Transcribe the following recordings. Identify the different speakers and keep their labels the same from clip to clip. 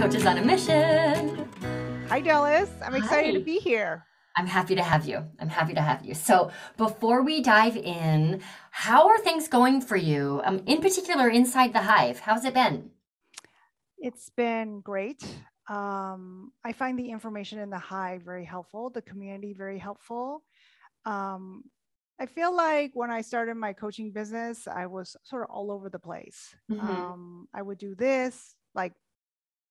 Speaker 1: Coaches on a Mission.
Speaker 2: Hi, Dallas. I'm excited to
Speaker 1: Hi.
Speaker 2: be here.
Speaker 1: I'm happy to have you. I'm happy to have you. So, before we dive in, how are things going for you? In particular, inside the hive, how's it been?
Speaker 2: It's been great. I find the information in the Hive very helpful, the community very helpful. Um, I feel like when I started my coaching business, I was sort of all over the place.
Speaker 1: Hmm.
Speaker 2: I would do this, like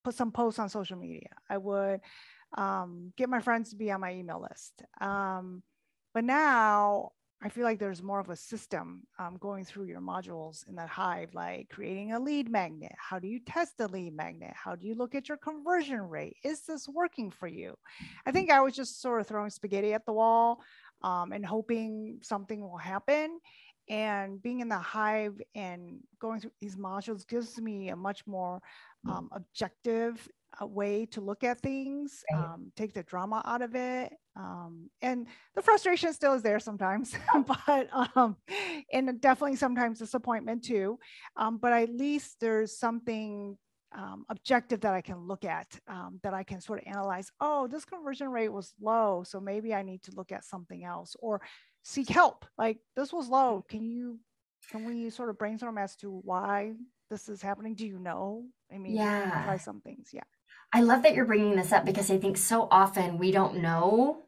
Speaker 2: put some posts on social media. I would get my friends to be on my email list. But now I feel like there's more of a system going through your modules in that Hive, like creating a lead magnet. How do you test the lead magnet? How do you look at your conversion rate? Is this working for you? I think I was just sort of throwing spaghetti at the wall and hoping something will happen. And being in the Hive and going through these modules gives me a much more objective way to look at things,
Speaker 1: Right.
Speaker 2: take the drama out of it. And the frustration still is there sometimes, but and definitely sometimes disappointment too. But at least there's something objective that I can look at, that I can sort of analyze. Oh, this conversion rate was low, so maybe I need to look at something else or seek help. Like this was low. Can we sort of brainstorm as to why this is happening? Do you know? I mean, we can try
Speaker 1: Yeah.
Speaker 2: some things. Yeah.
Speaker 1: I love that you're bringing this up because I think so often we don't know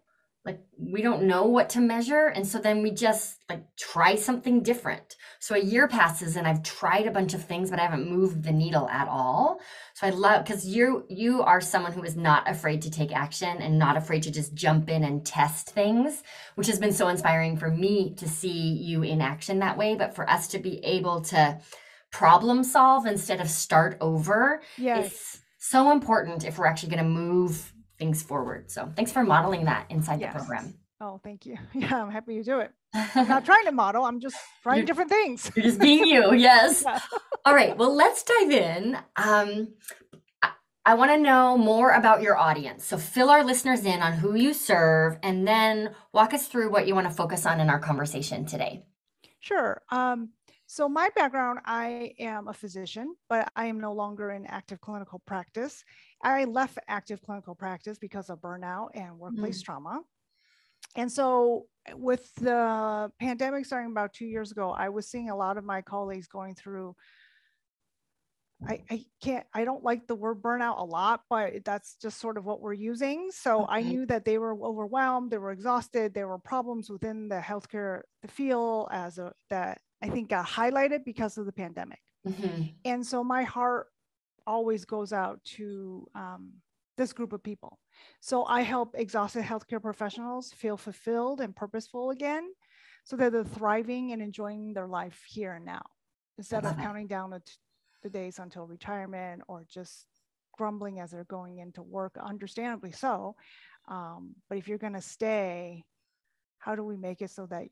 Speaker 1: what to measure. And so then we just like try something different. So a year passes and I've tried a bunch of things, but I haven't moved the needle at all. So I love because you are someone who is not afraid to take action and not afraid to just jump in and test things, which has been so inspiring for me to see you in action that way. But for us to be able to problem solve instead of start over
Speaker 2: Yes.
Speaker 1: is so important if we're actually going to move things forward. So thanks for modeling that inside the
Speaker 2: Yes.
Speaker 1: program.
Speaker 2: Oh, thank you. Yeah, I'm happy you do it. I'm not trying to model. I'm just trying
Speaker 1: you're,
Speaker 2: different things.
Speaker 1: you're just being you. Yes.
Speaker 2: Yeah.
Speaker 1: All right. Well, let's dive in. I, I want to know more about your audience. So fill our listeners in on who you serve and then walk us through what you want to focus on in our conversation today.
Speaker 2: Sure. So my background, I am a physician, but I am no longer in active clinical practice. I left active clinical practice because of burnout and workplace
Speaker 1: Mm.
Speaker 2: trauma. And so with the pandemic starting about 2 years ago, I was seeing a lot of my colleagues going through, I don't like the word burnout a lot, but that's just sort of what we're using. So I
Speaker 1: Okay.
Speaker 2: knew that they were overwhelmed, they were exhausted, there were problems within the healthcare the field that I think got highlighted because of the pandemic.
Speaker 1: Hmm.
Speaker 2: And so my heart always goes out to this group of people. So I help exhausted healthcare professionals feel fulfilled and purposeful again so that they're thriving and enjoying their life here and now
Speaker 1: I
Speaker 2: instead of
Speaker 1: love it.
Speaker 2: counting down the days until retirement or just grumbling as they're going into work, understandably so. But if you're going to stay, how do we make it so that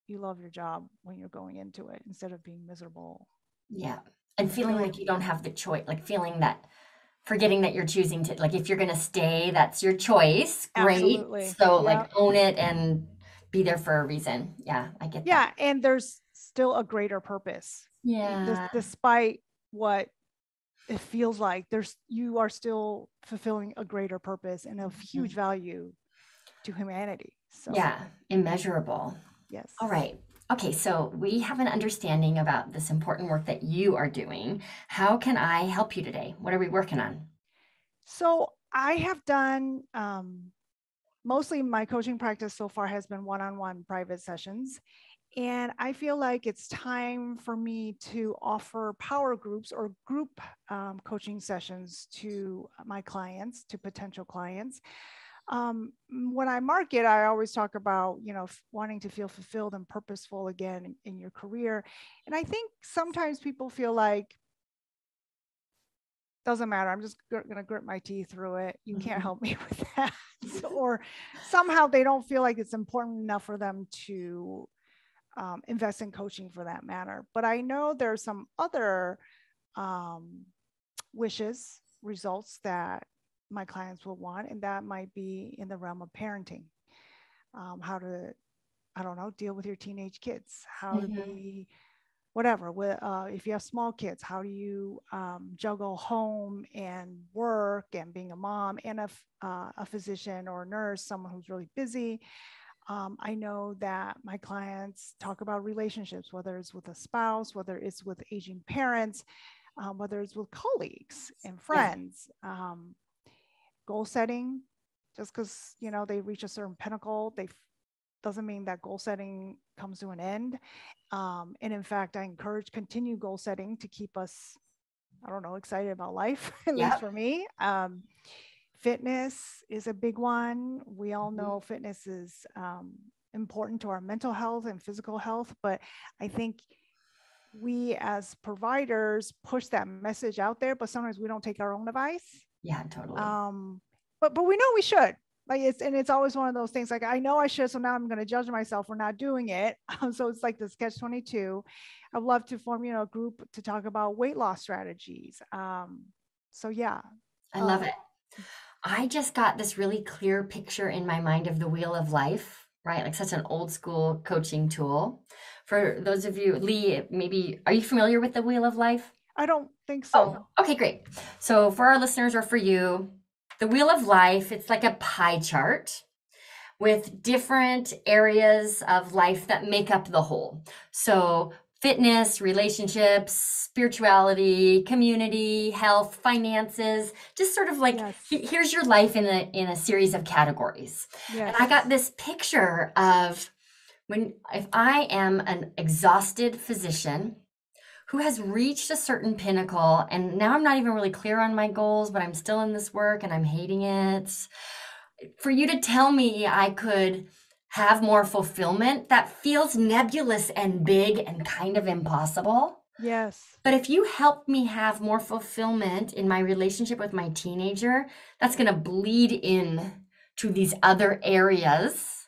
Speaker 2: you love your job when you're going into it instead of being miserable?
Speaker 1: Yeah. And
Speaker 2: I feel
Speaker 1: feeling
Speaker 2: like,
Speaker 1: like you don't have the choice, like feeling that forgetting that you're choosing to, like, if you're going to stay, that's your choice. Great.
Speaker 2: absolutely.
Speaker 1: So,
Speaker 2: Yeah.
Speaker 1: like, own it and be there for a reason. Yeah, I get that.
Speaker 2: Yeah. And there's still a greater purpose.
Speaker 1: Yeah.
Speaker 2: Despite what it feels like, you are still fulfilling a greater purpose and of huge
Speaker 1: Mhm.
Speaker 2: value to humanity. So,
Speaker 1: Yeah. Immeasurable.
Speaker 2: yes.
Speaker 1: All right. Okay. So, we have an understanding about this important work that you are doing. How can I help you today? What are we working on?
Speaker 2: So, I have done mostly my coaching practice so far has been one on one private sessions. And I feel like it's time for me to offer power groups or group coaching sessions to my clients, to potential clients. When I market, I always talk about, wanting to feel fulfilled and purposeful again in your career. And I think sometimes people feel like, doesn't matter. I'm just going to grit my teeth through it. You can't
Speaker 1: Mhm.
Speaker 2: help me with that. Or somehow they don't feel like it's important enough for them to invest in coaching for that matter. But I know there's some other um, wishes, results that my clients will want, and that might be in the realm of parenting. How to, I don't know, deal with your teenage kids, how to
Speaker 1: Mhm.
Speaker 2: be whatever. If you have small kids, how do you juggle home and work and being a mom and a physician or a nurse, someone who's really busy? I know that my clients talk about relationships, whether it's with a spouse, whether it's with aging parents, whether it's with colleagues and
Speaker 1: Yeah.
Speaker 2: friends. Goal setting, just because they reach a certain pinnacle, they doesn't mean that goal setting comes to an end. And in fact, I encourage continued goal setting to keep us, I don't know, excited about life, at least
Speaker 1: Yep.
Speaker 2: for me. Fitness is a big one. We all
Speaker 1: Mhm.
Speaker 2: know fitness is important to our mental health and physical health, but I think we as providers push that message out there, but sometimes we don't take our own advice.
Speaker 1: Yeah, totally.
Speaker 2: But we know we should. Like it's always one of those things. Like I know I should, so now I'm going to judge myself for not doing it. So it's like this catch-22. I'd love to form a group to talk about weight loss strategies. So yeah.
Speaker 1: I love it. I just got this really clear picture in my mind of the wheel of life, right? Like such an old school coaching tool. For those of you, Lee, maybe are you familiar with the wheel of life?
Speaker 2: I don't think
Speaker 1: Oh,
Speaker 2: so.
Speaker 1: okay, great. So for our listeners or for you, the wheel of life, it's like a pie chart with different areas of life that make up the whole. So fitness, relationships, spirituality, community, health, finances, just sort of like
Speaker 2: Yes.
Speaker 1: here's your life in a series of categories. And
Speaker 2: Yes.
Speaker 1: I got this picture of if I am an exhausted physician who has reached a certain pinnacle and now I'm not even really clear on my goals, but I'm still in this work and I'm hating it. For you to tell me I could have more fulfillment, that feels nebulous and big and kind of impossible.
Speaker 2: Yes.
Speaker 1: But if you help me have more fulfillment in my relationship with my teenager, that's going to bleed in to these other areas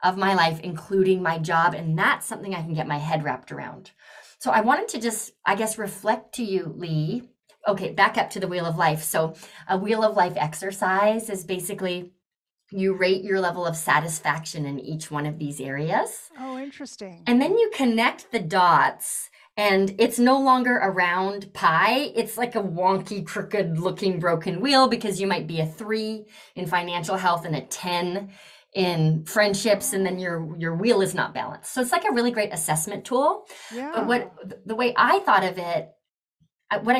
Speaker 1: of my life, including my job. And that's something I can get my head wrapped around. So I wanted to just, I guess, reflect to you, Lee. Okay, back up to the wheel of life. So a wheel of life exercise is basically you rate your level of satisfaction in each one of these areas.
Speaker 2: Oh, interesting.
Speaker 1: And then you connect the dots, and it's no longer a round pie. It's like a wonky, crooked looking broken wheel because you might be a 3 in financial health and a 10 in friendships, and then your wheel is not balanced. So it's like a really great assessment tool.
Speaker 2: Yeah.
Speaker 1: But the way I thought of it,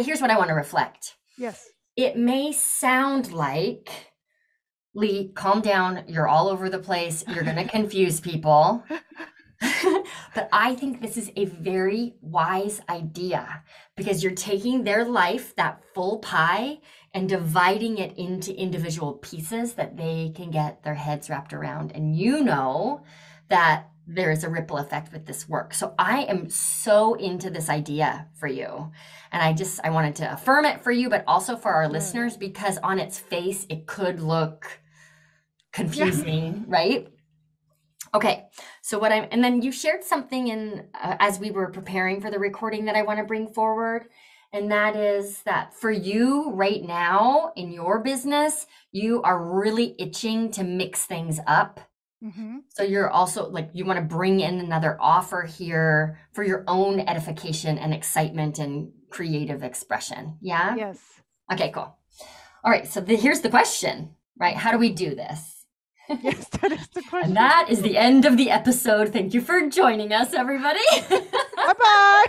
Speaker 1: here's what I want to reflect.
Speaker 2: Yes.
Speaker 1: It may sound like, Lee, calm down. You're all over the place. You're going to confuse people. But I think this is a very wise idea because you're taking their life, that full pie, and dividing it into individual pieces that they can get their heads wrapped around. And you know that there is a ripple effect with this work. So I am so into this idea for you. And I wanted to affirm it for you, but also for our listeners, because on its face, it could look confusing, right? Okay, so and then you shared something as we were preparing for the recording that I want to bring forward. And that is that for you right now in your business, you are really itching to mix things up.
Speaker 2: Mm-hmm.
Speaker 1: So you're also like, you want to bring in another offer here for your own edification and excitement and creative expression. Yeah?
Speaker 2: Yes.
Speaker 1: Okay, cool. All right, so here's the question, right? How do we do this?
Speaker 2: Yes, that is the question.
Speaker 1: And that is the end of the episode. Thank you for joining us, everybody.
Speaker 2: Bye-bye.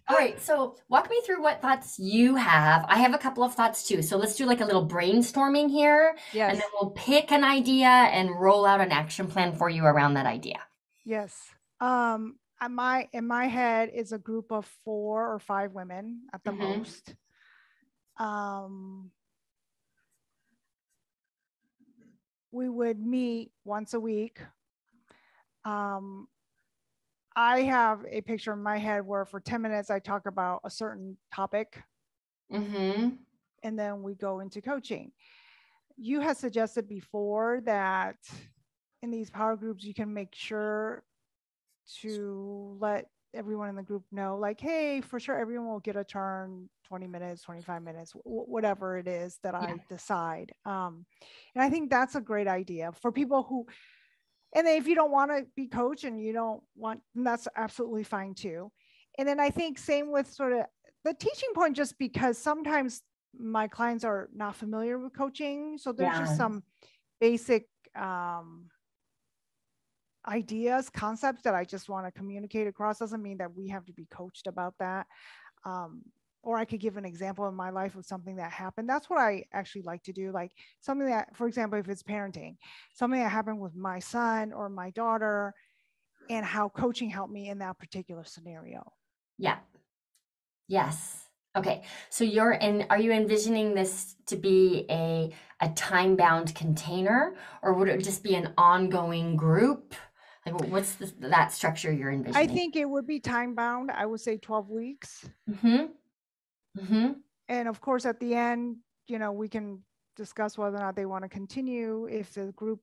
Speaker 1: All right, so walk me through what thoughts you have. I have a couple of thoughts too. So let's do like a little brainstorming here.
Speaker 2: Yes.
Speaker 1: And then we'll pick an idea and roll out an action plan for you around that idea.
Speaker 2: Yes. In my head is a group of 4 or 5 women at the most. We would meet once a week. I have a picture in my head where for 10 minutes I talk about a certain topic. And then we go into coaching. You had suggested before that in these power groups, you can make sure to let everyone in the group know, like, hey, for sure, everyone will get a turn, 20 minutes, 25 minutes, whatever it is that I decide. And I think that's a great idea for people who, And then if you don't want to be coached and you don't want, that's absolutely fine too. And then I think same with sort of the teaching point, just because sometimes my clients are not familiar with coaching. So there's just some basic ideas, concepts that I just want to communicate across. Doesn't mean that we have to be coached about that. Or I could give an example in my life of something that happened. That's what I actually like to do. Like something that, for example, if it's parenting, something that happened with my son or my daughter and how coaching helped me in that particular scenario.
Speaker 1: Yeah. Yes. Okay. So are you envisioning this to be a time-bound container, or would it just be an ongoing group? Like what's that structure you're envisioning?
Speaker 2: I think it would be time bound. I would say 12 weeks.
Speaker 1: Mm-hmm. Mm-hmm.
Speaker 2: And of course, at the end, we can discuss whether or not they want to continue. If the group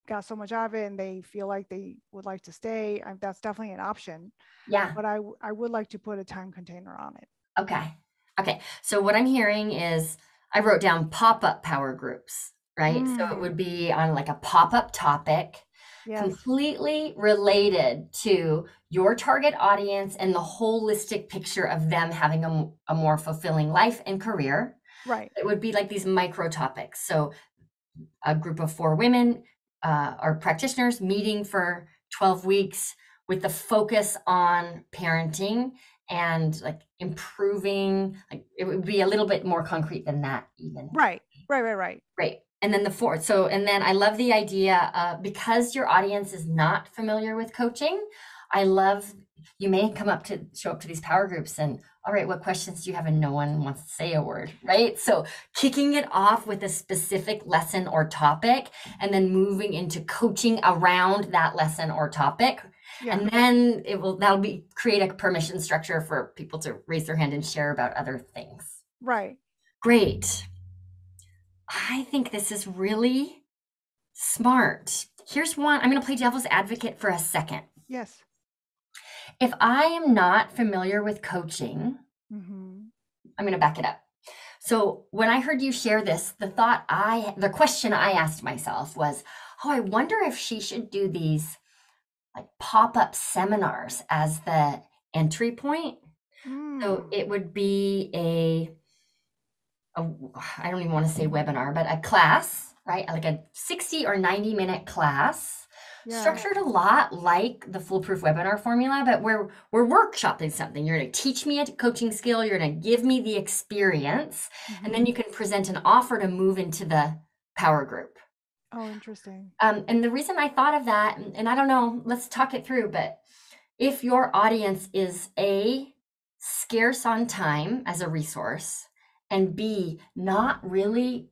Speaker 2: got so much out of it and they feel like they would like to stay, that's definitely an option.
Speaker 1: Yeah.
Speaker 2: But I would like to put a time container on it.
Speaker 1: Okay. Okay. So what I'm hearing is I wrote down pop-up power groups, right? So it would be on like a pop-up topic, completely related to your target audience and the holistic picture of them having a more fulfilling life and career.
Speaker 2: Right.
Speaker 1: It would be like these micro topics. So a group of 4 women or practitioners meeting for 12 weeks with the focus on parenting and like improving. Like it would be a little bit more concrete than that even.
Speaker 2: Right.
Speaker 1: And then and then I love the idea because your audience is not familiar with coaching. I love, you may show up to these power groups and, all right, what questions do you have? And no one wants to say a word, right? So kicking it off with a specific lesson or topic and then moving into coaching around that lesson or topic. Yeah. And then that'll create a permission structure for people to raise their hand and share about other things.
Speaker 2: Right.
Speaker 1: Great. I think this is really smart. Here's one. I'm going to play devil's advocate for a second.
Speaker 2: Yes.
Speaker 1: If I am not familiar with coaching, I'm going to back it up. So when I heard you share this, the question I asked myself was, I wonder if she should do these like pop-up seminars as the entry point. So it would be I don't even want to say webinar, but a class, right? Like a 60 or 90-minute class, structured a lot like the Foolproof Webinar Formula, but we're workshopping something. You're going to teach me a coaching skill. You're going to give me the experience, and then you can present an offer to move into the power group.
Speaker 2: Oh, interesting.
Speaker 1: And the reason I thought of that, and I don't know, let's talk it through, but if your audience is A, scarce on time as a resource, and B, not really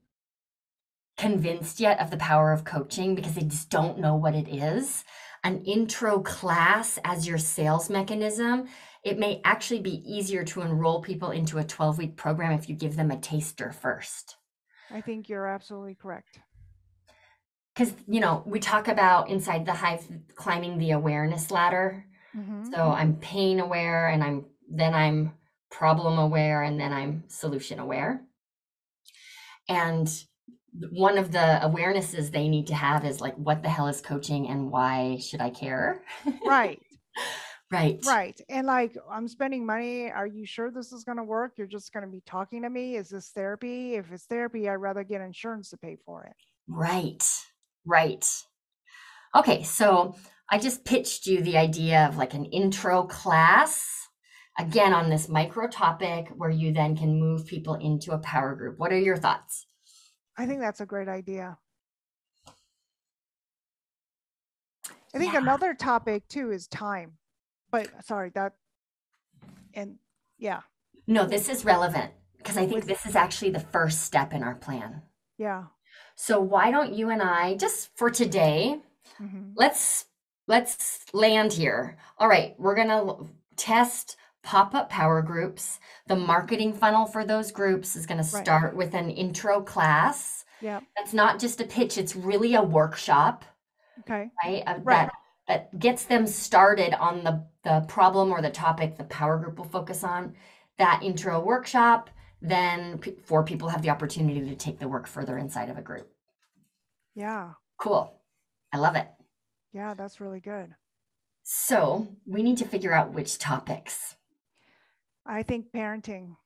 Speaker 1: convinced yet of the power of coaching because they just don't know what it is, an intro class as your sales mechanism, it may actually be easier to enroll people into a 12-week program if you give them a taster first.
Speaker 2: I think you're absolutely correct.
Speaker 1: Because, we talk about inside the Hive climbing the awareness ladder. So I'm pain aware, and I'm problem aware, and then I'm solution aware. And one of the awarenesses they need to have is like, what the hell is coaching and why should I care?
Speaker 2: Right.
Speaker 1: Right.
Speaker 2: And like, I'm spending money. Are you sure this is going to work? You're just going to be talking to me. Is this therapy? If it's therapy, I'd rather get insurance to pay for it.
Speaker 1: Right. Okay. So I just pitched you the idea of like an intro class, again, on this micro topic where you then can move people into a power group. What are your thoughts?
Speaker 2: I think that's a great idea. I think another topic too is time, but sorry, No,
Speaker 1: this is relevant because I think this is actually the first step in our plan.
Speaker 2: Yeah.
Speaker 1: So why don't you and I, just for today, let's land here. All right, we're going to test pop-up power groups. The marketing funnel for those groups is going to start with an intro class.
Speaker 2: Yeah.
Speaker 1: That's not just a pitch, it's really a workshop.
Speaker 2: Okay.
Speaker 1: Right? That gets them started on the problem or the topic the power group will focus on. That intro workshop, then 4 people have the opportunity to take the work further inside of a group.
Speaker 2: Yeah.
Speaker 1: Cool. I love it.
Speaker 2: Yeah, that's really good.
Speaker 1: So we need to figure out which topics.
Speaker 2: I think parenting.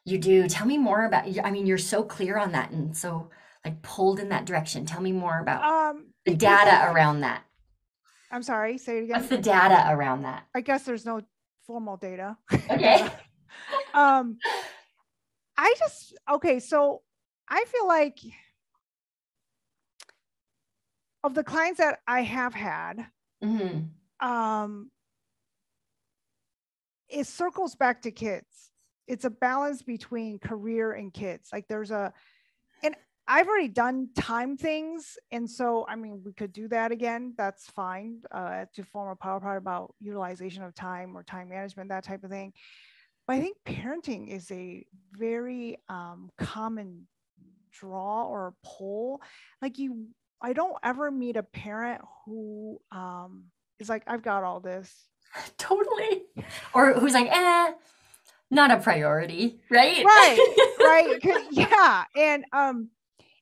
Speaker 1: You do. Tell me more about, I mean, you're so clear on that and so like pulled in that direction. Tell me more about the
Speaker 2: Because
Speaker 1: data around that.
Speaker 2: I'm sorry, say it
Speaker 1: What's
Speaker 2: again.
Speaker 1: the data around that?
Speaker 2: I guess there's no formal data.
Speaker 1: Okay.
Speaker 2: data. Um, okay, so I feel like of the clients that I have had,
Speaker 1: Mm-hmm.
Speaker 2: um, it circles back to kids. It's a balance between career and kids. Like and I've already done time things. And so, I mean, we could do that again. That's fine to form a PowerPoint about utilization of time or time management, that type of thing. But I think parenting is a very common draw or pull. Like I don't ever meet a parent who is like, I've got all this.
Speaker 1: Totally. Or who's like, not a priority, right?
Speaker 2: Right. Yeah. And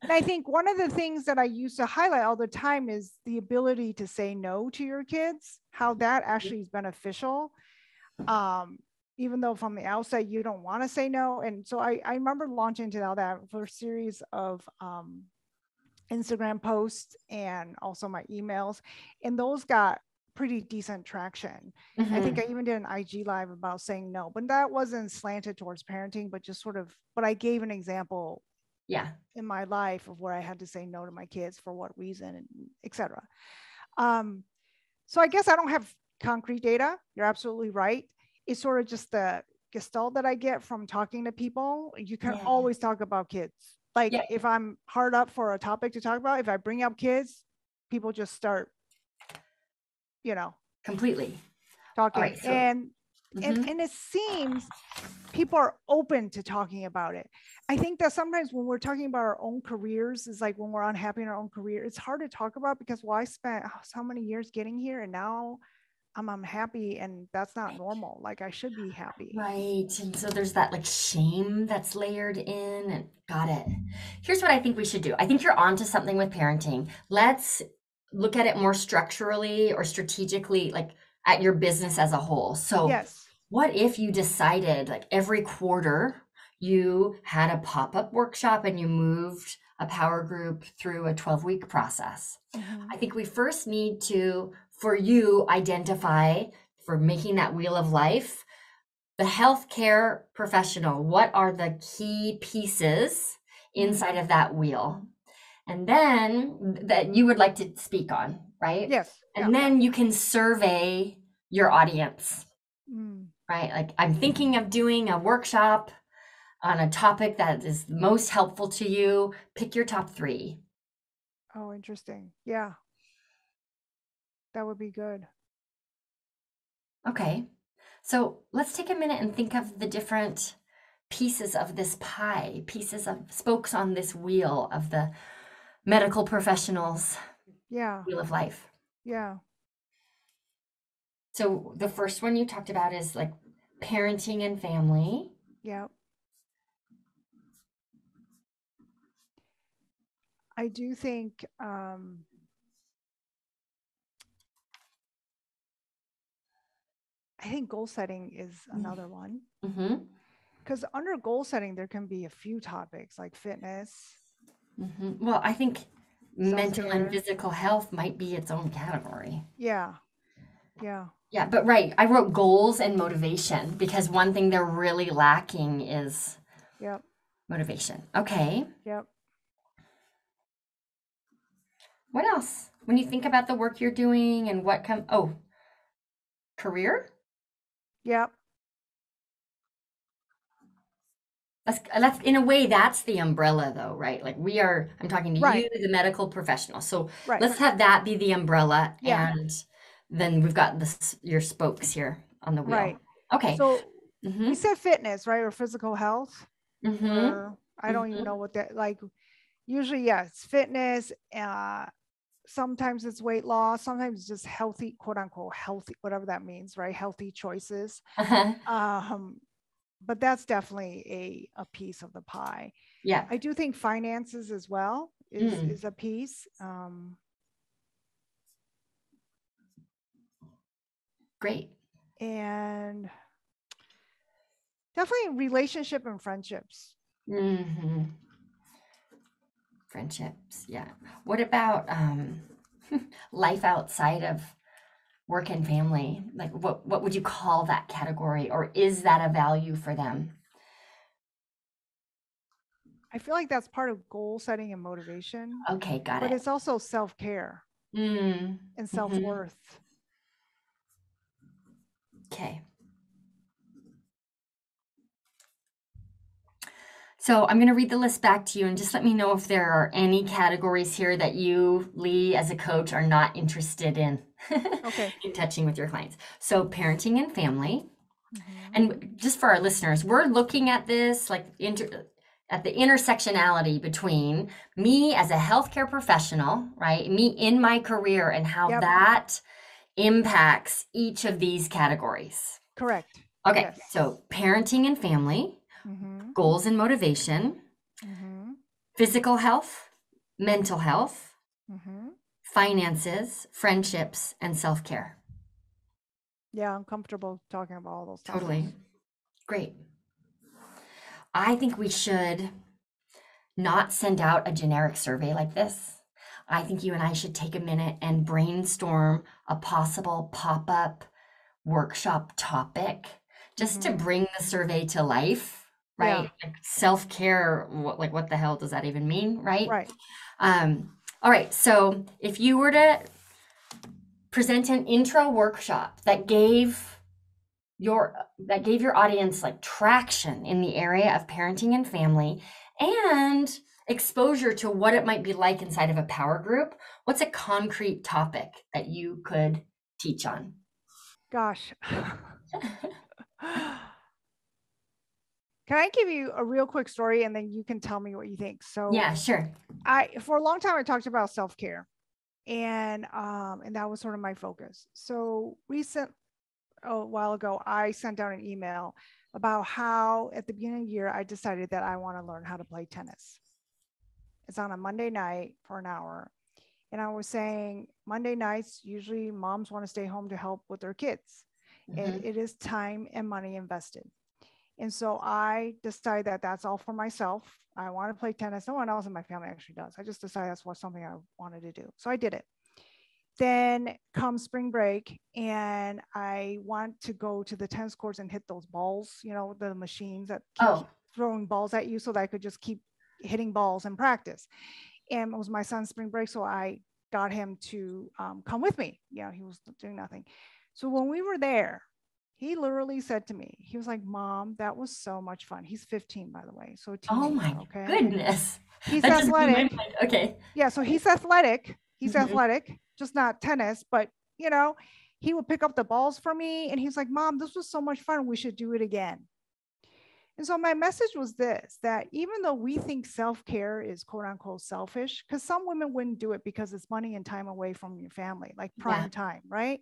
Speaker 2: I think one of the things that I used to highlight all the time is the ability to say no to your kids, how that actually is beneficial. Even though from the outset you don't want to say no. And so I remember launching into all that for a series of Instagram posts and also my emails. And those got pretty decent traction. I think I even did an IG live about saying no, but that wasn't slanted towards parenting, but just sort of, but I gave an example in my life of where I had to say no to my kids for what reason, and etc. So I guess I don't have concrete data. You're absolutely right. It's sort of just the gestalt that I get from talking to people. You can always talk about kids. Like if I'm hard up for a topic to talk about, if I bring up kids, people just start,
Speaker 1: completely
Speaker 2: talking.
Speaker 1: All right, so,
Speaker 2: And it seems people are open to talking about it. I think that sometimes when we're talking about our own careers, it's like when we're unhappy in our own career, it's hard to talk about because, well, I spent so many years getting here and now I'm unhappy, and that's not normal. Like I should be happy.
Speaker 1: right. And so there's that like shame that's layered in. And got it. Here's what I think we should do. I think you're onto something with parenting. Let's look at it more structurally or strategically, like at your business as a whole. So,
Speaker 2: Yes.
Speaker 1: what if you decided like every quarter you had a pop-up workshop and you moved a power group through a 12-week process? I think we first need to, for you, identify for making that wheel of life, the healthcare professional. What are the key pieces inside of that wheel? And then that you would like to speak on, right?
Speaker 2: Yes.
Speaker 1: And then you can survey your audience, right? Like, I'm thinking of doing a workshop on a topic that is most helpful to you. Pick your top 3.
Speaker 2: Oh, interesting. Yeah. That would be good.
Speaker 1: Okay. So let's take a minute and think of the different pieces of this pie, pieces of spokes on this wheel of the medical professionals' wheel of life.
Speaker 2: Yeah.
Speaker 1: So the first one you talked about is like parenting and family.
Speaker 2: Yeah. I do think I think goal setting is another one. Because under goal setting, there can be a few topics like fitness.
Speaker 1: Well, I think mental and physical health might be its own category.
Speaker 2: Yeah. Yeah.
Speaker 1: Yeah, but right. I wrote goals and motivation because one thing they're really lacking is motivation. Okay.
Speaker 2: Yep.
Speaker 1: What else? When you think about the work you're doing and what career?
Speaker 2: Yep.
Speaker 1: That's in a way that's the umbrella though, right? Like I'm talking to you, the medical professional. So let's have that be the umbrella, and then we've got your spokes here on the wheel.
Speaker 2: Right.
Speaker 1: Okay.
Speaker 2: So we said fitness, right? Or physical health. Or I don't even know what that, like, usually, it's fitness. Sometimes it's weight loss, sometimes it's just healthy, quote unquote healthy, whatever that means, right? Healthy choices. But that's definitely a piece of the pie.
Speaker 1: Yeah.
Speaker 2: I do think finances as well is a piece.
Speaker 1: Great.
Speaker 2: and definitely relationship and friendships.
Speaker 1: Mm-hmm. Friendships. Yeah. What about life outside of work and family? Like what would you call that category, or is that a value for them?
Speaker 2: I feel like that's part of goal setting and motivation,
Speaker 1: Okay, got
Speaker 2: but
Speaker 1: it.
Speaker 2: it's also self-care
Speaker 1: Mm,
Speaker 2: and
Speaker 1: hmm.
Speaker 2: self-worth.
Speaker 1: Okay. So I'm going to read the list back to you and just let me know if there are any categories here that you, Lee, as a coach, are not interested in
Speaker 2: Okay.
Speaker 1: in touching with your clients. So parenting and family.
Speaker 2: Mm-hmm.
Speaker 1: And just for our listeners, we're looking at this like at the intersectionality between me as a healthcare professional, right? Me in my career and how
Speaker 2: Yep.
Speaker 1: that impacts each of these categories.
Speaker 2: Correct.
Speaker 1: Okay,
Speaker 2: Yes.
Speaker 1: so parenting and family,
Speaker 2: Mm-hmm.
Speaker 1: goals and motivation,
Speaker 2: Mm-hmm.
Speaker 1: physical health, mental health,
Speaker 2: Mm-hmm.
Speaker 1: finances, friendships, and self care.
Speaker 2: Yeah, I'm comfortable talking about all those topics.
Speaker 1: Totally. Great. I think we should not send out a generic survey like this. I think you and I should take a minute and brainstorm a possible pop up workshop topic just to
Speaker 2: Mm-hmm.
Speaker 1: bring the survey to life,
Speaker 2: Yeah.
Speaker 1: right? Like self care, what the hell does that even mean, right?
Speaker 2: Right.
Speaker 1: All right, so if you were to present an intro workshop that gave your audience like traction in the area of parenting and family and exposure to what it might be like inside of a power group, what's a concrete topic that you could teach on?
Speaker 2: Gosh. Can I give you a real quick story and then you can tell me what you think? So
Speaker 1: Yeah, sure.
Speaker 2: for a long time I talked about self-care and that was sort of my focus. So a while ago I sent out an email about how at the beginning of the year I decided that I want to learn how to play tennis. It's on a Monday night for an hour. And I was saying Monday nights, usually moms want to stay home to help with their kids. And
Speaker 1: Mm-hmm.
Speaker 2: it is time and money invested. And so I decided that that's all for myself. I want to play tennis. No one else in my family actually does. I just decided that's what something I wanted to do. So I did it. Then comes spring break, and I want to go to the tennis courts and hit those balls, the machines that keep
Speaker 1: Oh,
Speaker 2: throwing balls at you so that I could just keep hitting balls and practice. And it was my son's spring break. So I got him to come with me. He was doing nothing. So when we were there, he literally said to me, he was like, Mom, that was so much fun. He's 15, by the way. So a
Speaker 1: oh
Speaker 2: teenager.
Speaker 1: my
Speaker 2: Okay.
Speaker 1: goodness.
Speaker 2: He's
Speaker 1: That just blew my
Speaker 2: athletic.
Speaker 1: mind. Okay.
Speaker 2: Yeah. So he's athletic. He's
Speaker 1: Mm-hmm.
Speaker 2: athletic, just not tennis, but you know, he would pick up the balls for me. And he's like, Mom, this was so much fun. We should do it again. And so my message was this, that even though we think self-care is quote unquote selfish, because some women wouldn't do it because it's money and time away from your family, like
Speaker 1: Yeah.
Speaker 2: prime time, right?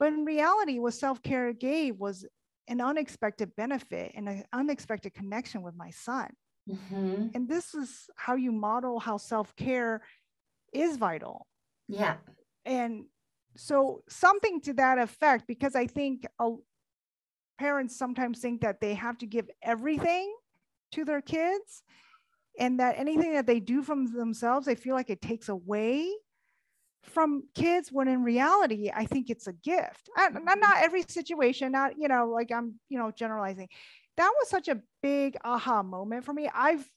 Speaker 2: But in reality, what self-care gave was an unexpected benefit and an unexpected connection with my son.
Speaker 1: Mm-hmm.
Speaker 2: And this is how you model how self-care is vital.
Speaker 1: Yeah.
Speaker 2: And so something to that effect, because I think parents sometimes think that they have to give everything to their kids and that anything that they do from themselves, they feel like it takes away from kids, when in reality, I think it's a gift. Not every situation, not, like I'm, generalizing. That was such a big aha moment for me. I've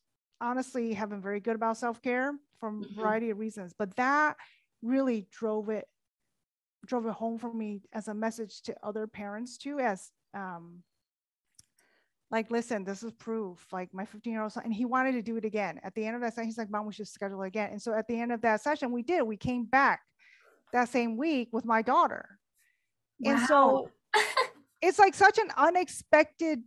Speaker 2: honestly have been very good about self-care for a
Speaker 1: Mm-hmm.
Speaker 2: variety of reasons, but that really drove it home for me as a message to other parents too, as like, listen, this is proof. Like my 15-year-old son, and he wanted to do it again. At the end of that session, he's like, Mom, we should schedule it again. And so at the end of that session, we did. We came back that same week with my daughter. And
Speaker 1: Wow.
Speaker 2: so it's like such an unexpected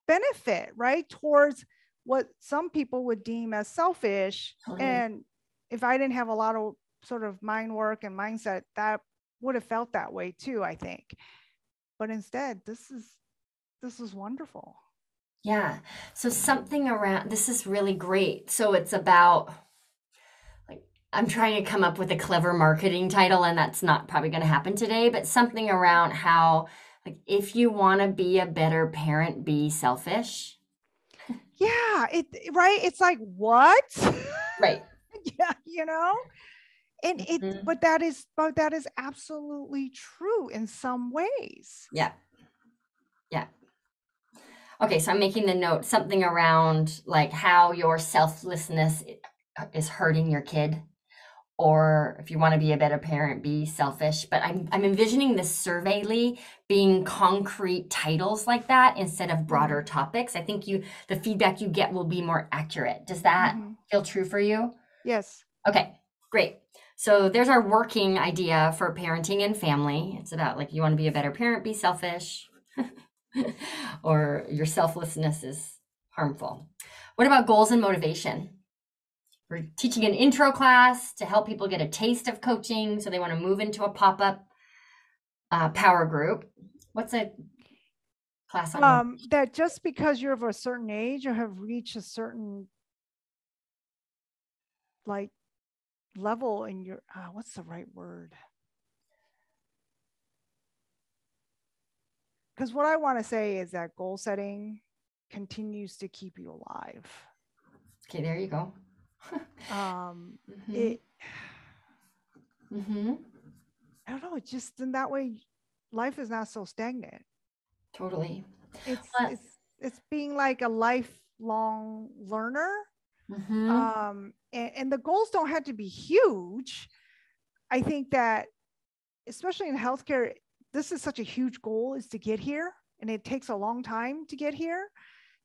Speaker 2: benefit, right? Towards what some people would deem as selfish.
Speaker 1: Totally.
Speaker 2: And if I didn't have a lot of sort of mind work and mindset, that would have felt that way too, I think. But instead, this is wonderful.
Speaker 1: Yeah. So something around this is really great. So it's about like I'm trying to come up with a clever marketing title and that's not probably going to happen today, but something around how Like, if you want to be a better parent, be selfish.
Speaker 2: Yeah, right. It's like, what?
Speaker 1: Right.
Speaker 2: Yeah, and
Speaker 1: Mhm.
Speaker 2: but that is absolutely true in some ways.
Speaker 1: Yeah. Yeah. Okay, so I'm making the note something around like how your selflessness is hurting your kid, or if you want to be a better parent, be selfish. But I'm envisioning this survey, Lee, being concrete titles like that instead of broader
Speaker 2: Mhm.
Speaker 1: topics. I think the feedback you get will be more accurate. Does that
Speaker 2: Mhm.
Speaker 1: feel true for you?
Speaker 2: Yes.
Speaker 1: Okay, great. So there's our working idea for parenting and family. It's about like you want to be a better parent, be selfish, or your selflessness is harmful. What about goals and motivation? We're teaching an intro class to help people get a taste of coaching so they want to move into a pop-up power group. What's a class on motivation?
Speaker 2: That just because you're of a certain age or have reached a certain like level in your what's the right word? Because what I want to say is that goal setting continues to keep you alive.
Speaker 1: Okay, there you go. Mm-hmm.
Speaker 2: It
Speaker 1: Mm-hmm.
Speaker 2: I don't know, it's just in that way life is not so stagnant.
Speaker 1: Totally.
Speaker 2: It's
Speaker 1: Well,
Speaker 2: it's it's being like a lifelong learner.
Speaker 1: mm-hmm.
Speaker 2: And the goals don't have to be huge. I think that especially in healthcare, this is such a huge goal is to get here, and it takes a long time to get here.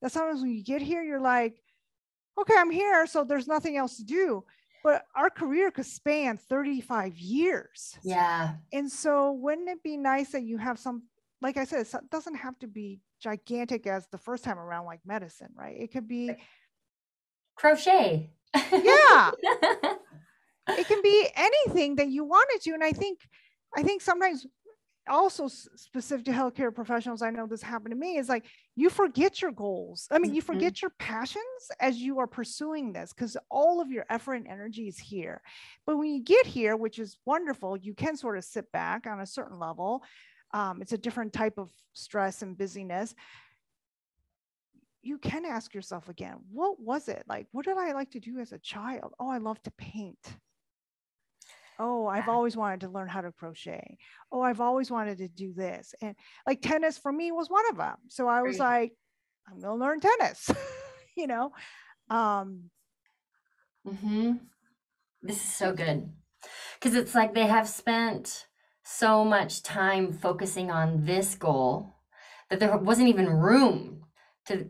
Speaker 2: That sometimes when you get here, you're like, okay, I'm here, so there's nothing else to do. But our career could span 35 years.
Speaker 1: Yeah.
Speaker 2: And so wouldn't it be nice that you have some, like I said, it doesn't have to be gigantic as the first time around, like medicine, right? It could be,
Speaker 1: Crochet.
Speaker 2: yeah, it can be anything that you wanted to. And I think sometimes also specific to healthcare professionals, I know this happened to me, is like you forget your goals. I mean, you
Speaker 1: Mhm.
Speaker 2: forget your passions as you are pursuing this because all of your effort and energy is here. But when you get here, which is wonderful, you can sort of sit back on a certain level. It's a different type of stress and busyness. You can ask yourself again, what was it like? What did I like to do as a child? Oh, I love to paint. Oh, I've always wanted to learn how to crochet. Oh, I've always wanted to do this. And like tennis for me was one of them. So I was
Speaker 1: Great.
Speaker 2: like, I'm going to learn tennis, you know? Um,
Speaker 1: Mm-hmm. This is so good. Because it's like they have spent so much time focusing on this goal that there wasn't even room to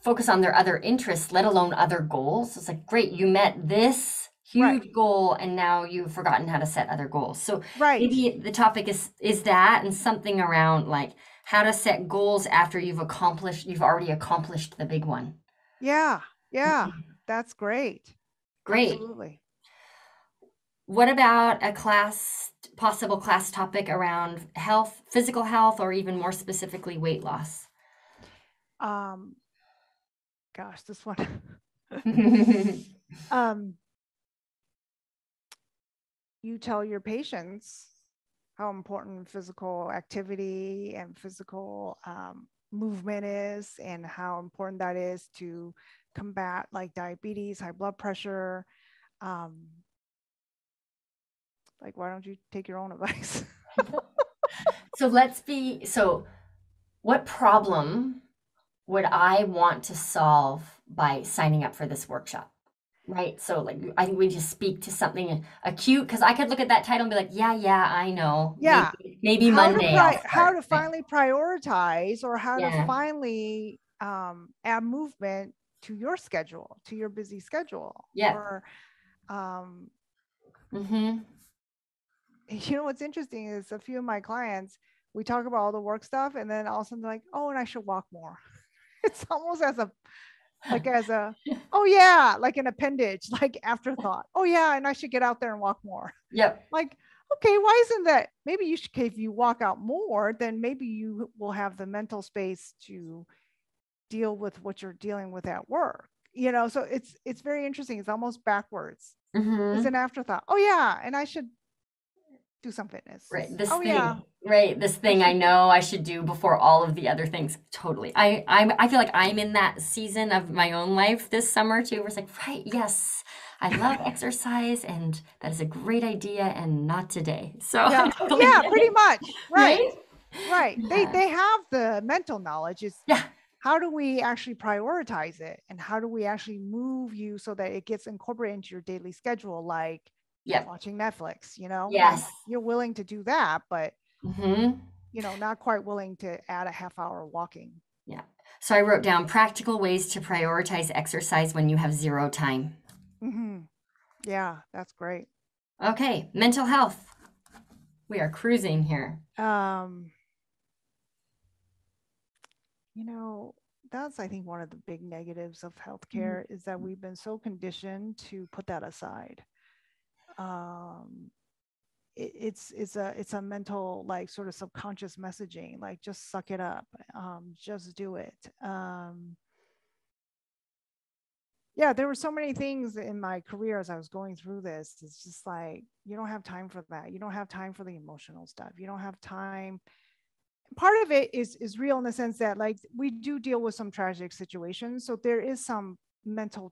Speaker 1: focus on their other interests, let alone other goals. It's like, great, you met this
Speaker 2: right,
Speaker 1: huge goal and now you've forgotten how to set other goals. So
Speaker 2: right.
Speaker 1: maybe the topic is that and something around like how to set goals after you've already accomplished the big one.
Speaker 2: Yeah, yeah, that's great.
Speaker 1: Great.
Speaker 2: Absolutely.
Speaker 1: What about a possible class topic around health, physical health, or even more specifically, weight loss?
Speaker 2: Um, Gosh, this one.
Speaker 1: Mm-hmm.
Speaker 2: um, you tell your patients how important physical activity and physical movement is, and how important that is to combat like diabetes, high blood pressure. Um, like, why don't you take your own advice?
Speaker 1: So what problem would I want to solve by signing up for this workshop? Right. So like I think we just speak to something acute because I could look at that title and be like, yeah, I know.
Speaker 2: Yeah,
Speaker 1: Maybe Monday I'll
Speaker 2: how
Speaker 1: start.
Speaker 2: to
Speaker 1: Right.
Speaker 2: finally prioritize, or how to
Speaker 1: Yeah.
Speaker 2: finally add movement to your schedule, to your busy schedule,
Speaker 1: Yeah.
Speaker 2: or um,
Speaker 1: Mm-hmm.
Speaker 2: what's interesting is a few of my clients, we talk about all the work stuff, and then all of a sudden they're like, oh, and I should walk more. It's almost as a oh yeah, like an appendage, like afterthought. Oh yeah, and I should get out there and walk more.
Speaker 1: Yep.
Speaker 2: Like, okay, why isn't that? Maybe you should, if you walk out more, then maybe you will have the mental space to deal with what you're dealing with at work. So it's very interesting. It's almost backwards. It's
Speaker 1: Mm-hmm.
Speaker 2: an afterthought. Oh yeah, and I should do some fitness.
Speaker 1: Right. This
Speaker 2: Oh yeah.
Speaker 1: thing. Right, this
Speaker 2: I
Speaker 1: thing I
Speaker 2: should,
Speaker 1: know I should do before all of the other things. Totally. I feel like I'm in that season of my own life this summer too, where it's like, right, yes, I love exercise and that is a great idea and not today. So I
Speaker 2: yeah,
Speaker 1: totally
Speaker 2: yeah,
Speaker 1: get
Speaker 2: pretty
Speaker 1: it.
Speaker 2: much. Right.
Speaker 1: Right?
Speaker 2: Right.
Speaker 1: Yeah.
Speaker 2: They have the mental knowledge. Is
Speaker 1: Yeah.
Speaker 2: how do we actually prioritize it, and how do we actually move you so that it gets incorporated into your daily schedule, like
Speaker 1: Yep.
Speaker 2: watching Netflix, like
Speaker 1: Yes.
Speaker 2: you're willing to do that, but
Speaker 1: Mm-hmm.
Speaker 2: not quite willing to add a half hour walking.
Speaker 1: Yeah. So I wrote down practical ways to prioritize exercise when you have zero time.
Speaker 2: Hmm. Yeah, that's great.
Speaker 1: Okay, mental health. We are cruising here.
Speaker 2: Um, you know, that's I think one of the big negatives of healthcare is that we've been so conditioned to put that aside. Um, it's a mental, like, sort of subconscious messaging, like just suck it up, just do it. Yeah, there were so many things in my career as I was going through this. It's just like, you don't have time for that. You don't have time for the emotional stuff. You don't have time. Part of it is real in the sense that, like, we do deal with some tragic situations. So there is some mental,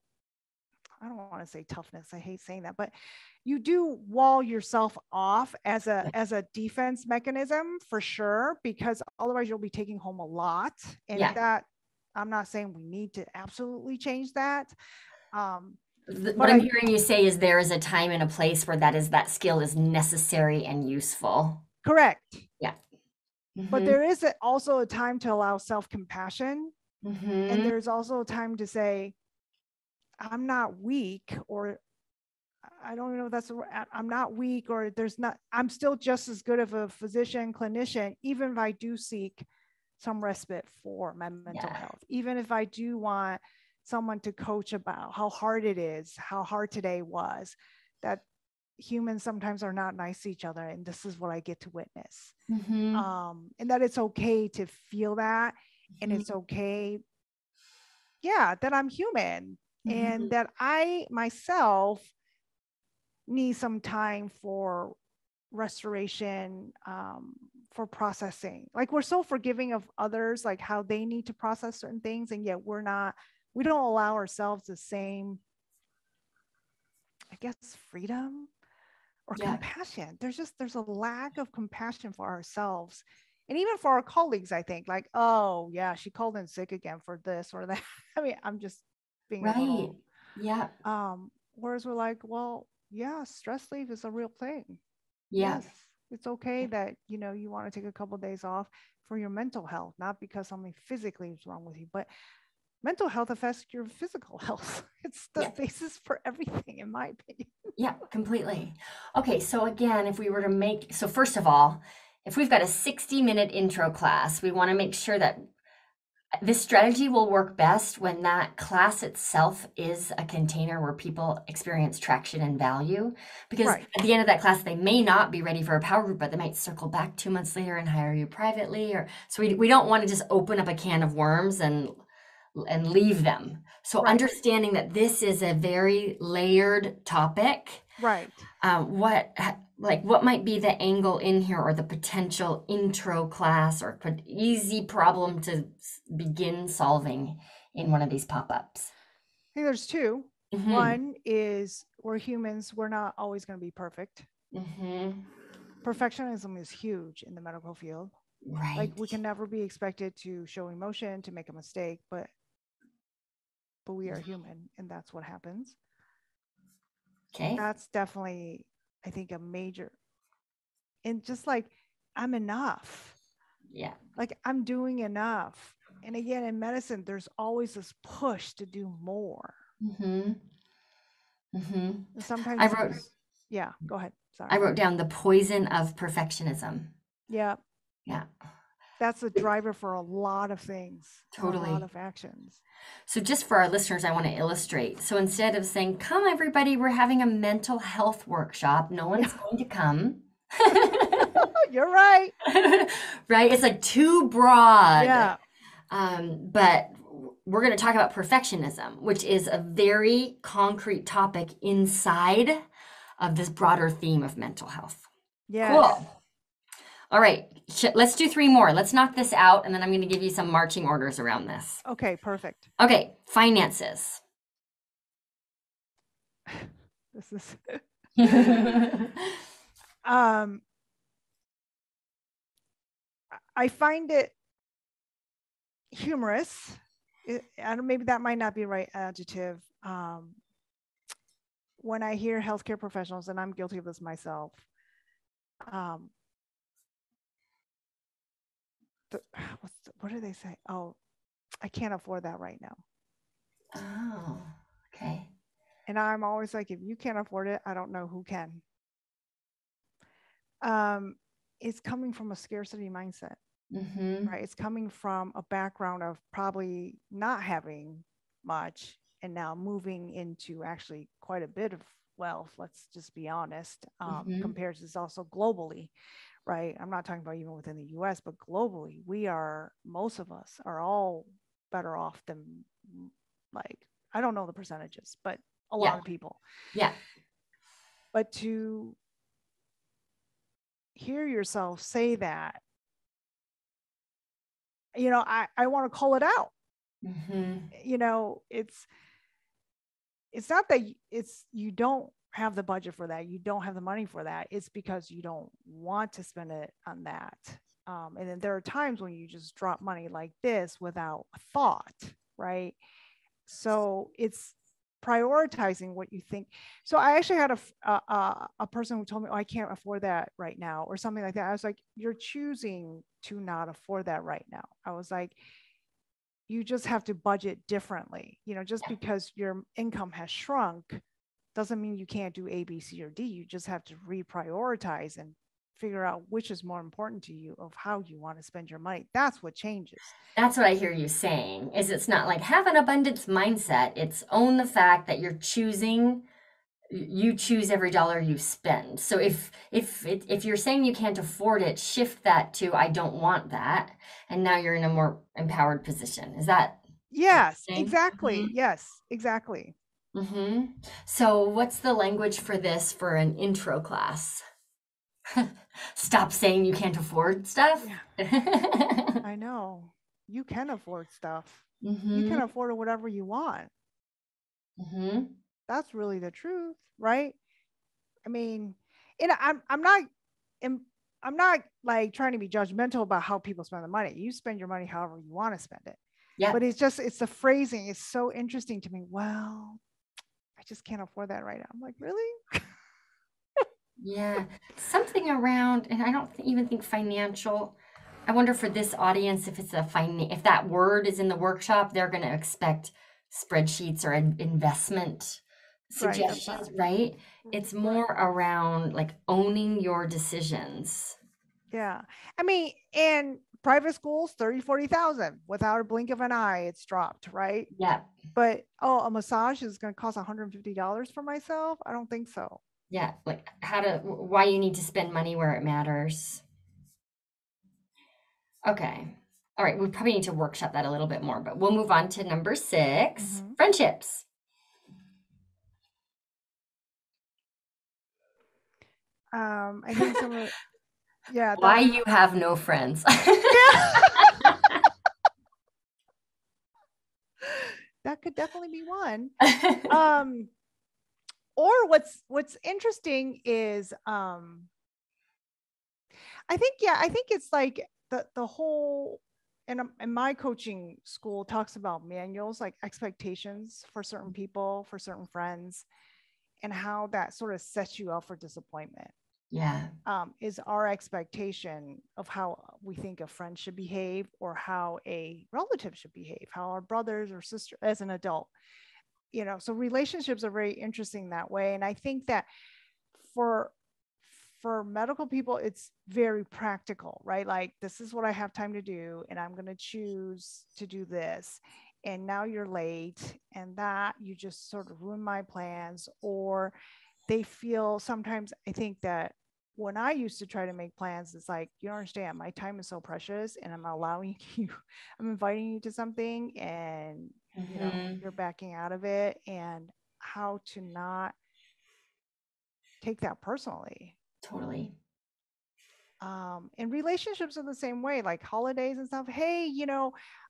Speaker 2: I don't want to say toughness. I hate saying that, but you do wall yourself off as a defense mechanism for sure, because otherwise you'll be taking home a lot. And
Speaker 1: Yeah.
Speaker 2: that, I'm not saying we need to absolutely change that.
Speaker 1: What
Speaker 2: But
Speaker 1: I'm
Speaker 2: I
Speaker 1: hearing you say is there is a time and a place where that skill is necessary and useful.
Speaker 2: correct.
Speaker 1: Yeah.
Speaker 2: But
Speaker 1: Mm-hmm.
Speaker 2: there is also a time to allow self-compassion. And
Speaker 1: Mm-hmm.
Speaker 2: there's also a time to say, I'm not weak, or I don't know if that's, I'm not weak, or there's not, I'm still just as good of a physician, clinician, even if I do seek some respite for my mental
Speaker 1: Yeah.
Speaker 2: health, even if I do want someone to coach about how hard it is, how hard today was, that humans sometimes are not nice to each other. And this is what I get to witness.
Speaker 1: Mm-hmm.
Speaker 2: And that it's okay to feel that. And it's okay, yeah, that I'm human, and
Speaker 1: Mm-hmm.
Speaker 2: that I myself need some time for restoration, for processing. Like, we're so forgiving of others, like how they need to process certain things, and yet we don't allow ourselves the same, I guess, freedom or
Speaker 1: Yeah.
Speaker 2: compassion. There's a lack of compassion for ourselves, and even for our colleagues. I think, like, oh yeah, she called in sick again for this or that. I mean, I'm just being a
Speaker 1: Right.
Speaker 2: little,
Speaker 1: Yeah.
Speaker 2: whereas we're like, well, yeah, stress leave is a real thing.
Speaker 1: Yeah.
Speaker 2: Yes, it's okay that you want to take a couple of days off for your mental health, not because something physically is wrong with you, but mental health affects your physical health. It's the
Speaker 1: Yeah.
Speaker 2: basis for everything, in my opinion.
Speaker 1: Yeah. Completely. Okay. So again, if we were to so first of all, if we've got a 60-minute intro class, we want to make sure that this strategy will work best when that class itself is a container where people experience traction and value. Because
Speaker 2: Right.
Speaker 1: at the end of that class, they may not be ready for a power group, but they might circle back 2 months later and hire you privately. Or so we don't want to just open up a can of worms and leave them. So
Speaker 2: Right.
Speaker 1: understanding that this is a very layered topic,
Speaker 2: Right.
Speaker 1: what might be the angle in here or the potential intro class or easy problem to begin solving in one of these pop-ups?
Speaker 2: I think there's two.
Speaker 1: Mm-hmm.
Speaker 2: One is, we're humans, we're not always going to be perfect.
Speaker 1: Mm-hmm.
Speaker 2: Perfectionism is huge in the medical field. Like,
Speaker 1: Right.
Speaker 2: we can never be expected to show emotion, to make a mistake, but we are human, and that's what happens.
Speaker 1: Okay.
Speaker 2: That's definitely, I think, a major, and just like, I'm enough,
Speaker 1: Yeah.
Speaker 2: like I'm doing enough. And again, in medicine, there's always this push to do more.
Speaker 1: Mm-hmm. Mm-hmm.
Speaker 2: And
Speaker 1: I
Speaker 2: sometimes
Speaker 1: wrote
Speaker 2: there's, yeah, go ahead.
Speaker 1: I
Speaker 2: Sorry.
Speaker 1: wrote down the poison of perfectionism.
Speaker 2: Yeah,
Speaker 1: Yeah,
Speaker 2: that's the driver for a lot of things and a lot
Speaker 1: totally.
Speaker 2: of actions.
Speaker 1: So, just for our listeners, I want to illustrate. So, instead of saying, come, everybody, we're having a mental health workshop, no
Speaker 2: Yeah,
Speaker 1: one's going to come.
Speaker 2: you're right.
Speaker 1: Right? It's like too broad.
Speaker 2: Yeah,
Speaker 1: But we're going to talk about perfectionism, which is a very concrete topic inside of this broader theme of mental health.
Speaker 2: yes.
Speaker 1: Cool. All right. let's do 3 more. Let's knock this out, and then I'm going to give you some marching orders around this.
Speaker 2: Okay, perfect.
Speaker 1: Okay, finances.
Speaker 2: This is I find it humorous. I don't, maybe that might not be the right adjective. When I hear healthcare professionals, and I'm guilty of this myself, what do they say? Oh, I can't afford that right now.
Speaker 1: Oh, okay.
Speaker 2: And I'm always like, if you can't afford it, I don't know who can. It's coming from a scarcity mindset, right? It's coming from a background of probably not having much and now moving into actually quite a bit of wealth. Let's just be honest. Compared to this also globally, right? I'm not talking about even within the US, but globally, most of us are all better off than, like, I don't know the percentages, but a lot of people.
Speaker 1: Yeah.
Speaker 2: But to hear yourself say that, I want to call it out. It's not that you don't have the budget for that, you don't have the money for that. It's because you don't want to spend it on that. And then there are times when you just drop money like this without a thought, right? So it's prioritizing what you think. So I actually had a person who told me, oh, I can't afford that right now, or something like that. I was like, you're choosing to not afford that right now. I was like, you just have to budget differently. Just because your income has shrunk doesn't mean you can't do A, B, C, or D. You just have to reprioritize and figure out which is more important to you of how you want to spend your money. That's what changes.
Speaker 1: That's what I hear you saying, is it's not like have an abundance mindset. It's own the fact that you choose every dollar you spend. So if you're saying you can't afford it, shift that to I don't want that, and now you're in a more empowered position. Is that?
Speaker 2: Yes, exactly. Yes, exactly.
Speaker 1: So what's the language for this for an intro class? Stop saying you can't afford stuff.
Speaker 2: Yeah. I know. You can afford stuff. You can afford whatever you want. That's really the truth, right? I mean, I'm not like trying to be judgmental about how people spend the money. You spend your money however you want to spend it.
Speaker 1: Yeah.
Speaker 2: But it's the phrasing is so interesting to me. Well, I just can't afford that right now. I'm like, really?
Speaker 1: Yeah, something around, and I don't even think financial. I wonder for this audience if it's if that word is in the workshop, they're going to expect spreadsheets or investment suggestions, right? It's more around like owning your decisions.
Speaker 2: Yeah. I mean, in private schools, 30, 40,000 without a blink of an eye, it's dropped, right?
Speaker 1: Yeah.
Speaker 2: But, a massage is going to cost $150 for myself? I don't think so.
Speaker 1: Yeah, like why you need to spend money where it matters. Okay. All right, we probably need to workshop that a little bit more, but we'll move on to number 6, friendships.
Speaker 2: I think some of
Speaker 1: why you have no friends.
Speaker 2: That could definitely be one. Or what's interesting is I think it's like the whole, and my coaching school talks about manuals, like expectations for certain people, for certain friends, and how that sort of sets you up for disappointment.
Speaker 1: Yeah.
Speaker 2: Is our expectation of how we think a friend should behave, or how a relative should behave, how our brothers or sister as an adult. So relationships are very interesting that way. And I think that for medical people, it's very practical, right? Like, this is what I have time to do, and I'm going to choose to do this. And now you're late, and that you just sort of ruin my plans. Or they feel sometimes, I think that when I used to try to make plans, it's like, you don't understand, my time is so precious, and I'm allowing you, I'm inviting you to something, and you're backing out of it. And how to not take that personally.
Speaker 1: Totally.
Speaker 2: And relationships are the same way, like holidays and stuff. Hey,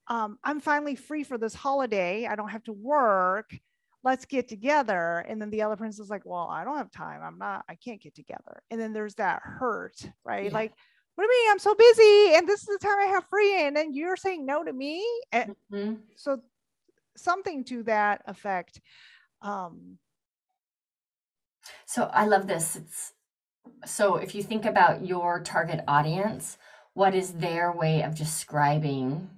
Speaker 2: I'm finally free for this holiday. I don't have to work. Let's get together. And then the other person is like, well, I don't have time. I can't get together. And then there's that hurt, right?
Speaker 1: Yeah.
Speaker 2: Like, what do you mean? I'm so busy and this is the time I have free. And then you're saying no to me. And so something to that effect.
Speaker 1: So I love this. So if you think about your target audience, what is their way of describing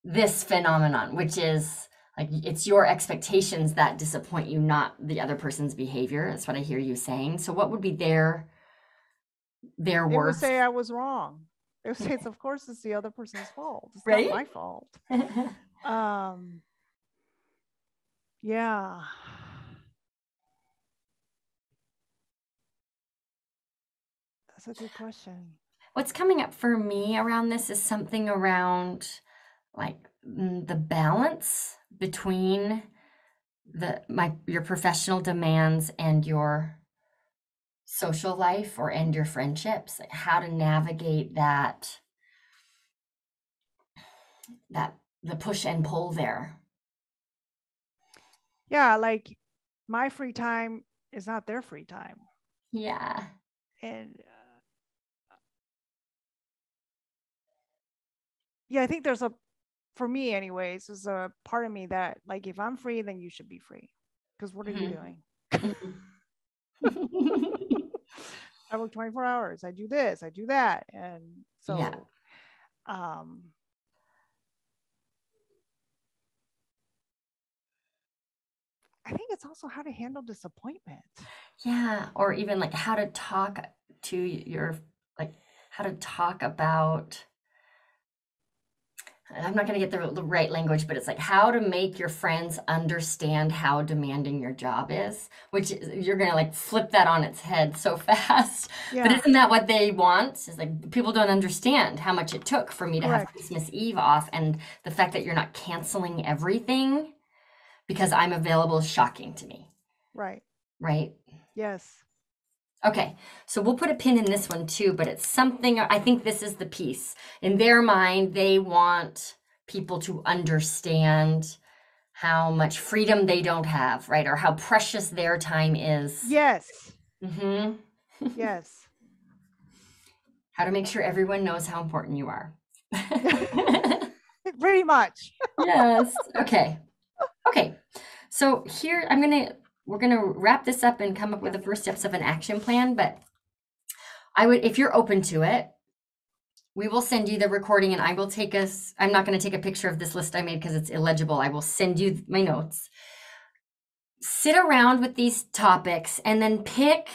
Speaker 1: this phenomenon, which is like it's your expectations that disappoint you, not the other person's behavior. That's what I hear you saying. So what would be their
Speaker 2: They would
Speaker 1: words?
Speaker 2: say I was wrong. They would say of course it's the other person's fault. It's
Speaker 1: Right?
Speaker 2: not my fault. Yeah. That's a good question.
Speaker 1: What's coming up for me around this is something around like the balance between your professional demands and your social life and your friendships, like how to navigate that the push and pull there.
Speaker 2: Yeah, like my free time is not their free time.
Speaker 1: Yeah.
Speaker 2: And yeah, I think for me anyways, there's a part of me that like if I'm free, then you should be free. Because what are you doing? I work 24 hours. I do this, I do that. And so
Speaker 1: yeah.
Speaker 2: I think it's also how to handle disappointment.
Speaker 1: Yeah. Or even like how to talk to how to talk about, I'm not going to get the right language, but it's like how to make your friends understand how demanding your job is, which you're going to like flip that on its head so fast.
Speaker 2: Yeah.
Speaker 1: But isn't that what they want? It's like people don't understand how much it took for me to
Speaker 2: Correct.
Speaker 1: have Christmas Eve off, and the fact that you're not canceling everything because I'm available is shocking to me.
Speaker 2: Right.
Speaker 1: Right?
Speaker 2: Yes.
Speaker 1: Okay, so we'll put a pin in this one too, but it's something, I think this is the piece. In their mind, they want people to understand how much freedom they don't have, right? Or how precious their time is.
Speaker 2: Yes.
Speaker 1: Mm-hmm.
Speaker 2: Yes.
Speaker 1: How to make sure everyone knows how important you are.
Speaker 2: Pretty much.
Speaker 1: Yes. Okay. Okay. So here we're gonna wrap this up and come up with the first steps of an action plan, but if you're open to it, we will send you the recording and I'm not going to take a picture of this list I made because it's illegible. I will send you my notes. Sit around with these topics and then pick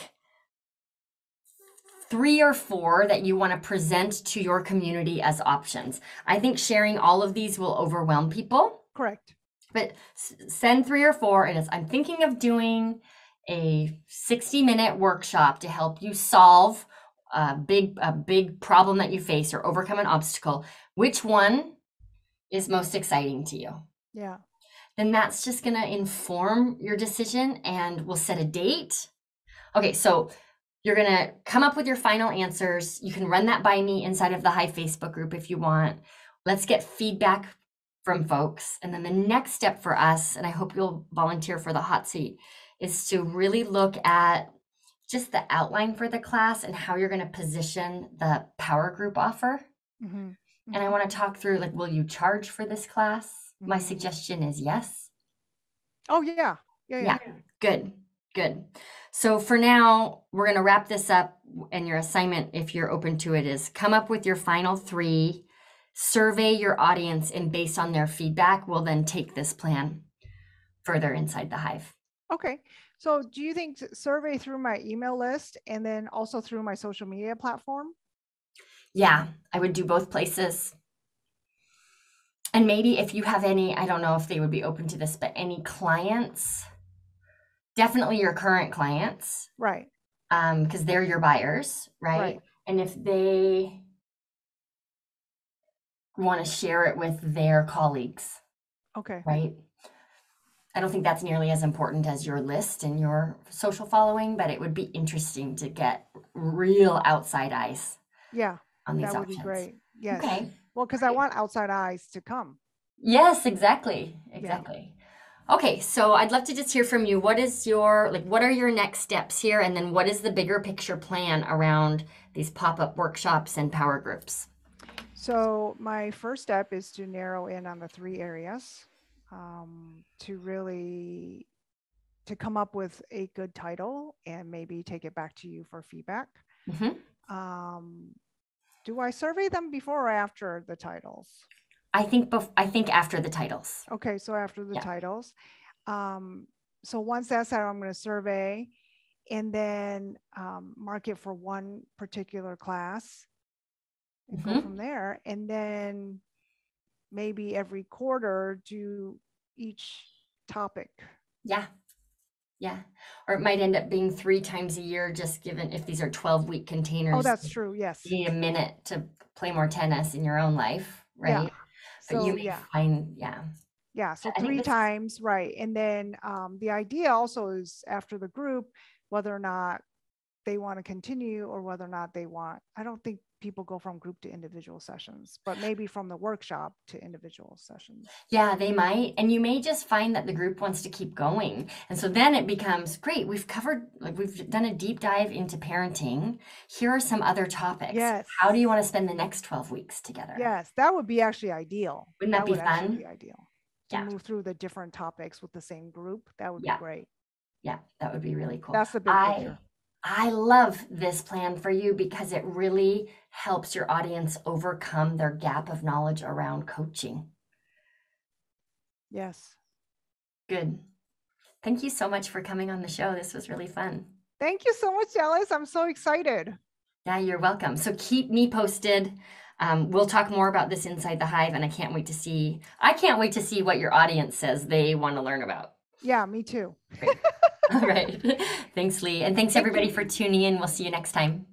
Speaker 1: 3 or 4 that you want to present to your community as options. I think sharing all of these will overwhelm people.
Speaker 2: Correct.
Speaker 1: But send 3 or 4 and I'm thinking of doing a 60-minute workshop to help you solve a big problem that you face or overcome an obstacle. Which one is most exciting to you?
Speaker 2: Yeah.
Speaker 1: Then that's just going to inform your decision and we'll set a date. Okay, so you're going to come up with your final answers. You can run that by me inside of the Hive Facebook group if you want. Let's get feedback from folks. And then the next step for us, and I hope you'll volunteer for the hot seat, is to really look at just the outline for the class and how you're going to position the power group offer. Mm-hmm. Mm-hmm. And I want to talk through, like, will you charge for this class? Mm-hmm. My suggestion is yes.
Speaker 2: Oh, yeah. Yeah.
Speaker 1: Good. So for now, we're going to wrap this up. And your assignment, if you're open to it, is come up with your final 3, survey your audience, and based on their feedback, we'll then take this plan further inside the Hive.
Speaker 2: Okay. So do you think survey through my email list and then also through my social media platform?
Speaker 1: Yeah, I would do both places. And maybe if you have any, I don't know if they would be open to this, but any clients, definitely your current clients.
Speaker 2: Right.
Speaker 1: Because they're your buyers, right? And if they want to share it with their colleagues.
Speaker 2: Okay.
Speaker 1: Right? I don't think that's nearly as important as your list and your social following, but it would be interesting to get real outside eyes.
Speaker 2: Yeah,
Speaker 1: on these
Speaker 2: that would be
Speaker 1: options.
Speaker 2: great. Yes.
Speaker 1: Okay.
Speaker 2: Well, because I want outside eyes to come.
Speaker 1: Yes, exactly.
Speaker 2: Yeah.
Speaker 1: Exactly. Okay, so I'd love to just hear from you. What is your, like, what are your next steps here? And then what is the bigger picture plan around these pop-up workshops and power groups?
Speaker 2: So my first step is to narrow in on the 3 areas, to come up with a good title and maybe take it back to you for feedback.
Speaker 1: Hmm.
Speaker 2: Do I survey them before or after the titles?
Speaker 1: I think after the titles.
Speaker 2: Okay, so after the
Speaker 1: Yeah.
Speaker 2: titles. So once that's out, I'm going to survey and then mark it for one particular class and go
Speaker 1: Hmm.
Speaker 2: from there. And then maybe every quarter do each topic.
Speaker 1: Yeah. Yeah. Or it might end up being 3 times a year, just given if these are 12-week
Speaker 2: Oh,
Speaker 1: containers,
Speaker 2: that's true. Yes.
Speaker 1: you need a minute to play more tennis in your own life,
Speaker 2: Yeah.
Speaker 1: right? But you
Speaker 2: So
Speaker 1: may
Speaker 2: yeah.
Speaker 1: find, yeah.
Speaker 2: Yeah. So
Speaker 1: I think
Speaker 2: 3
Speaker 1: this,
Speaker 2: times, right. And then the idea also is after the group, whether or not they want to continue or whether or not they want, I don't think people go from group to individual sessions, but maybe from the workshop to individual sessions.
Speaker 1: yeah, they might. And you may just find that the group wants to keep going. And so then it becomes great. We've covered, like, we've done a deep dive into parenting. Here are some other topics.
Speaker 2: Yes.
Speaker 1: How do you want to spend the next 12 weeks together?
Speaker 2: Yes. That would be actually ideal.
Speaker 1: Wouldn't that be
Speaker 2: would actually
Speaker 1: fun?
Speaker 2: be ideal to
Speaker 1: Yeah.
Speaker 2: move through the different topics with the same group. That would be
Speaker 1: Yeah.
Speaker 2: great.
Speaker 1: Yeah. That would be really cool.
Speaker 2: That's the big picture.
Speaker 1: I love this plan for you because it really helps your audience overcome their gap of knowledge around coaching.
Speaker 2: Yes.
Speaker 1: Good. Thank you so much for coming on the show. This was really fun.
Speaker 2: Thank you so much, Alice. I'm so excited.
Speaker 1: Yeah, you're welcome. So keep me posted. We'll talk more about this inside the hive, and I can't wait to see what your audience says they want to learn about.
Speaker 2: Yeah, me too.
Speaker 1: Great. All right. Thanks, Lee. And thanks everybody for tuning in. We'll see you next time.